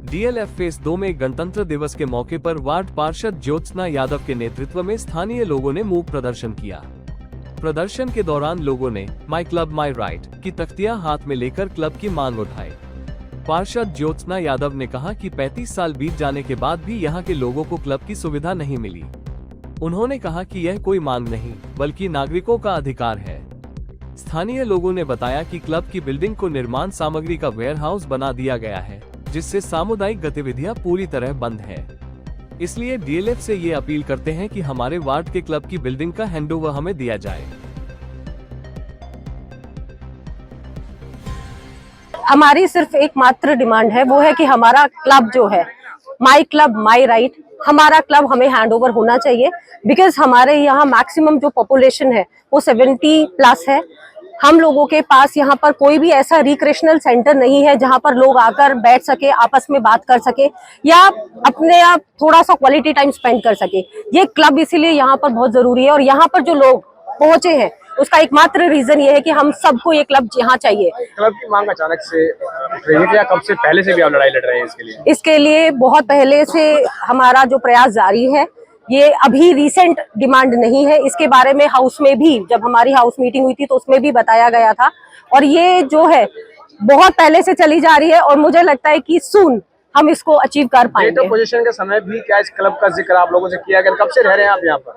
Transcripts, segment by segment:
DLF phase 2 में गणतंत्र दिवस के मौके पर वार्ड पार्षद ज्योत्सना यादव के नेतृत्व में स्थानीय लोगों ने मूक प्रदर्शन किया। प्रदर्शन के दौरान लोगों ने माई क्लब माई राइट की तख्तियां हाथ में लेकर क्लब की मांग उठाई। पार्षद ज्योत्सना यादव ने कहा कि 35 साल बीत जाने के बाद भी यहां के लोगों को क्लब की सुविधा नहीं मिली। उन्होंने कहा कि यह कोई मांग नहीं बल्कि नागरिकों का अधिकार है। स्थानीय लोगों ने बताया कि क्लब की बिल्डिंग को निर्माण सामग्री का वेयरहाउस बना दिया गया है, जिससे सामुदायिक गतिविधियां पूरी तरह बंद है। इसलिए डीएलएफ से ये अपील करते हैं कि हमारे वार्ड के क्लब की बिल्डिंग का हैंडओवर हमें दिया जाए। हमारी सिर्फ एकमात्र डिमांड है, वो है कि हमारा क्लब जो है माई क्लब माई राइट, हमारा क्लब हमें हैंडओवर होना चाहिए। बिकॉज हमारे यहाँ मैक्सिमम जो पॉपुलेशन है वो 70+ है। हम लोगों के पास यहाँ पर कोई भी ऐसा रिक्रिएशनल सेंटर नहीं है जहाँ पर लोग आकर बैठ सके, आपस में बात कर सके या अपने आप थोड़ा सा क्वालिटी टाइम स्पेंड कर सके। ये क्लब इसीलिए यहाँ पर बहुत जरूरी है और यहाँ पर जो लोग पहुंचे हैं उसका एकमात्र रीजन ये है कि हम सबको ये क्लब यहाँ चाहिए। क्लब की मांग अचानक से उठ रही है या कब से पहले से भी आप लड़ाई लड़ रहे हैं इसके लिए? इसके लिए बहुत पहले से हमारा जो प्रयास जारी है, ये अभी रिसेंट डिमांड नहीं है। इसके बारे में हाउस में भी जब हमारी हाउस मीटिंग हुई थी तो उसमें भी बताया गया था और ये जो है बहुत पहले से चली जा रही है और मुझे लगता है कि सून हम इसको अचीव कर पाएंगे। डेट ऑफ पोजीशन के समय भी क्या इस क्लब का जिक्र आप लोगों से किया गया? कब से रह रहे हैं आप यहाँ पर?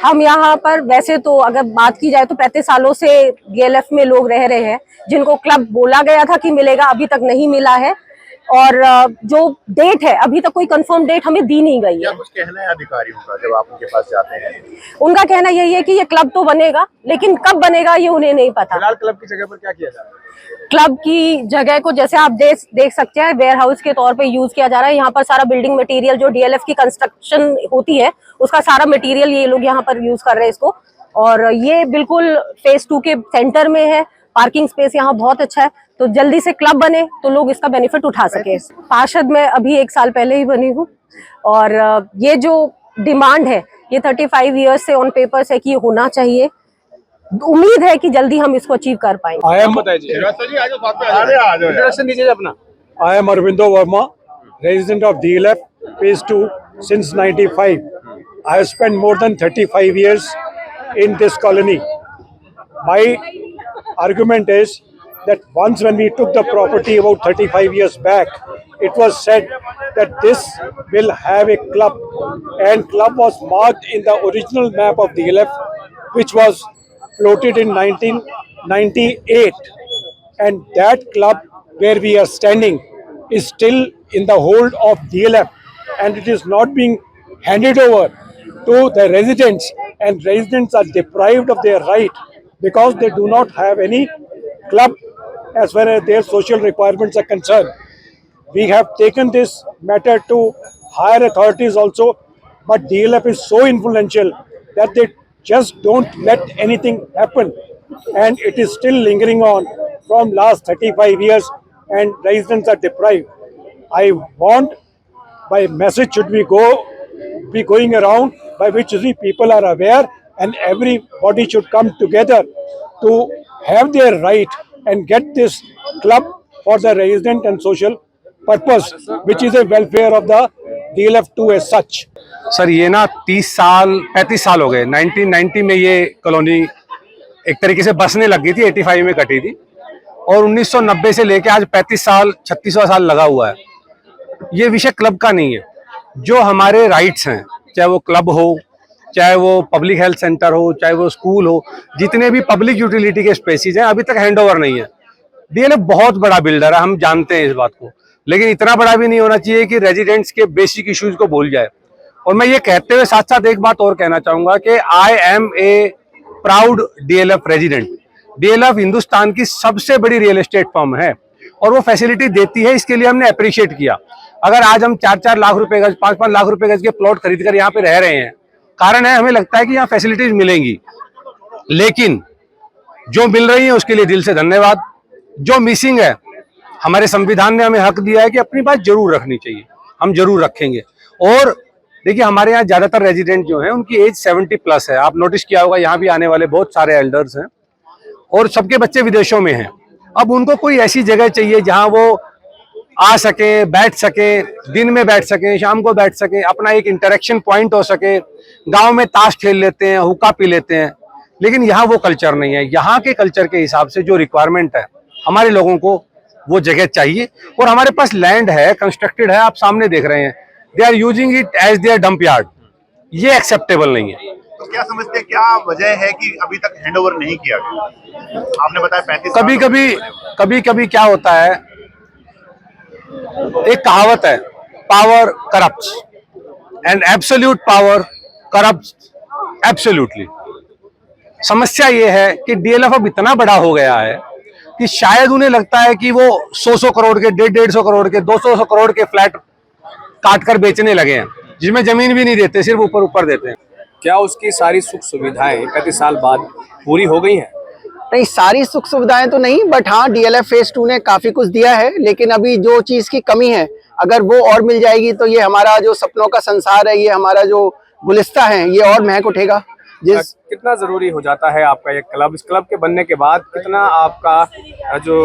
हम यहाँ पर वैसे तो अगर बात की जाए तो 35 सालों से डीएलएफ में लोग रह रहे हैं, जिनको क्लब बोला गया था कि मिलेगा, अभी तक नहीं मिला है। और जो डेट है अभी तक कोई कंफर्म डेट हमें दी नहीं गई है। क्या कुछ कहना है अधिकारियों का जब आप उनके पास जाते हैं? उनका कहना यही है कि ये क्लब तो बनेगा, लेकिन कब बनेगा ये उन्हें नहीं पता। फिलहाल क्लब की जगह पर क्या किया जा रहा है? क्लब की जगह को जैसे आप देख सकते हैं वेयर हाउस के तौर पे यूज किया जा रहा है। यहाँ पर सारा बिल्डिंग मटेरियल जो डीएलएफ की कंस्ट्रक्शन होती है उसका सारा मटेरियल ये लोग यहाँ पर यूज कर रहे हैं इसको। और ये बिल्कुल फेज 2 के सेंटर में है। पार्किंग स्पेस यहाँ बहुत अच्छा है, तो जल्दी से क्लब बने तो लोग इसका बेनिफिट उठा सके। पार्षद मैं अभी 1 साल पहले ही बनी हूँ और ये जो डिमांड है ये 35 ईयर्स से ऑन पेपर्स है कि ये होना चाहिए। उम्मीद है कि जल्दी हम इसको अचीव कर पाएंगे। इंट्रोडक्शन दीजिए अपना। I am Arvindo Verma, resident of DLF Phase 2 since 95. I have spent more than 35 years in this colony. My argument is that once when we took the property about 35 years back, it was said that this will have a club, and club was marked in the original map of DLF, which was floated in 1998, and that club where we are standing is still in the hold of DLF, and it is not being handed over to the residents, and residents are deprived of their right because they do not have any club as far as their social requirements are concerned. We have taken this matter to higher authorities also, but DLF is so influential that they just don't let anything happen, and it is still lingering on from last 35 years, and residents are deprived. I want, by message should be going around by which the people are aware, and everybody should come together to have their right and get this club for the resident and social purpose, which is a welfare of the DLF2 as such. Sir ये ना 35 साल हो गए। 1990 में ये colony एक तरीके से बसने लग गई थी, 85 में कटी थी और 1990 से लेके आज 35 साल 36वां साल लगा हुआ है। ये विषय क्लब का नहीं है। जो हमारे राइट्स हैं, चाहे वो क्लब हो, चाहे वो पब्लिक हेल्थ सेंटर हो, चाहे वो स्कूल हो, जितने भी पब्लिक यूटिलिटी के स्पेसिस हैं अभी तक हैंडओवर नहीं है। डीएलएफ बहुत बड़ा बिल्डर है, हम जानते हैं इस बात को, लेकिन इतना बड़ा भी नहीं होना चाहिए कि रेजिडेंट्स के बेसिक इश्यूज को भूल जाए। और मैं ये कहते हुए साथ साथ एक बात और कहना चाहूंगा कि I am a proud DLF resident. DLF Hindustan की सबसे बड़ी रियल एस्टेट फर्म है और वो फैसिलिटी देती है, इसके लिए हमने अप्रिशिएट किया। अगर आज हम 4-4 लाख रुपए गज, 5-5 लाख रुपए गज के प्लॉट खरीद कर यहाँ पे रह रहे हैं, कारण है हमें लगता है कि यहाँ फैसिलिटीज मिलेंगी, लेकिन जो मिल रही है उसके लिए दिल से धन्यवाद। जो मिसिंग है, हमारे संविधान ने हमें हक दिया है कि अपनी बात जरूर रखनी चाहिए, हम जरूर रखेंगे। और देखिए हमारे यहाँ ज्यादातर रेजिडेंट जो हैं उनकी एज 70+ है। आप नोटिस किया होगा यहाँ भी आने वाले बहुत सारे एल्डर्स हैं और सबके बच्चे विदेशों में हैं। अब उनको कोई ऐसी जगह चाहिए जहाँ वो आ सके, बैठ सके, दिन में बैठ सके, शाम को बैठ सके, अपना एक इंटरेक्शन पॉइंट हो सके। गांव में ताश खेल लेते हैं, हुक्का पी लेते हैं, लेकिन यहाँ वो कल्चर नहीं है। यहाँ के कल्चर के हिसाब से जो रिक्वायरमेंट है, हमारे लोगों को वो जगह चाहिए। और हमारे पास लैंड है, कंस्ट्रक्टेड है, आप सामने देख रहे हैं। They are using it as their dump yard. ये एक्सेप्टेबल नहीं है। तो क्या समझते हैं, क्या वजह है कि अभी तक हैंडओवर नहीं किया गया? आपने बताया 35 कभी कभी क्या होता है, एक कहावत है, power corrupts and absolute power corrupts absolutely. समस्या ये है कि डीएलएफ अब इतना बड़ा हो गया है कि शायद उन्हें लगता है कि वो 100 करोड़ के, 150 करोड़ के, 200 करोड़ के फ्लैट काट कर बेचने लगे हैं, जिसमें जमीन भी नहीं देते, सिर्फ ऊपर ऊपर देते हैं। क्या उसकी सारी सुख सुविधाएं 35 साल बाद पूरी हो गई हैं? नहीं, सारी सुख सुविधाएं तो नहीं, बट हाँ डीएलएफ फेज 2 ने काफी कुछ दिया है। लेकिन अभी जो चीज की कमी है, अगर वो और मिल जाएगी तो ये हमारा जो सपनों का संसार है, ये हमारा जो गुलिस्ता है, ये और महक उठेगा। कितना जरूरी हो जाता है आपका ये क्लब? इस क्लब के बनने के बाद कितना आपका जो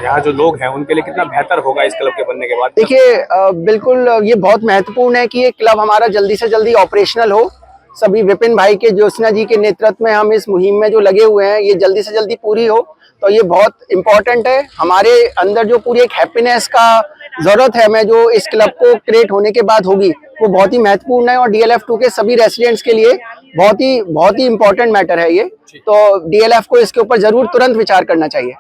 यहाँ जो लोग हैं उनके लिए कितना बेहतर होगा इस क्लब के बनने के बाद? देखिए, बिल्कुल ये बहुत महत्वपूर्ण है कि ये क्लब हमारा जल्दी से जल्दी ऑपरेशनल हो। सभी विपिन भाई के, ज्योत्सना जी के नेतृत्व में हम इस मुहिम में जो लगे हुए हैं, ये जल्दी से जल्दी पूरी हो, तो ये बहुत इम्पोर्टेंट है। हमारे अंदर जो पूरी एक हैप्पीनेस का जरूरत है, मैं जो इस क्लब को क्रिएट होने के बाद होगी, वो बहुत ही महत्वपूर्ण है। और डीएलएफ 2 के सभी रेसिडेंट्स के लिए बहुत ही इम्पोर्टेंट मैटर है ये। तो डीएलएफ को इसके ऊपर जरूर तुरंत विचार करना चाहिए।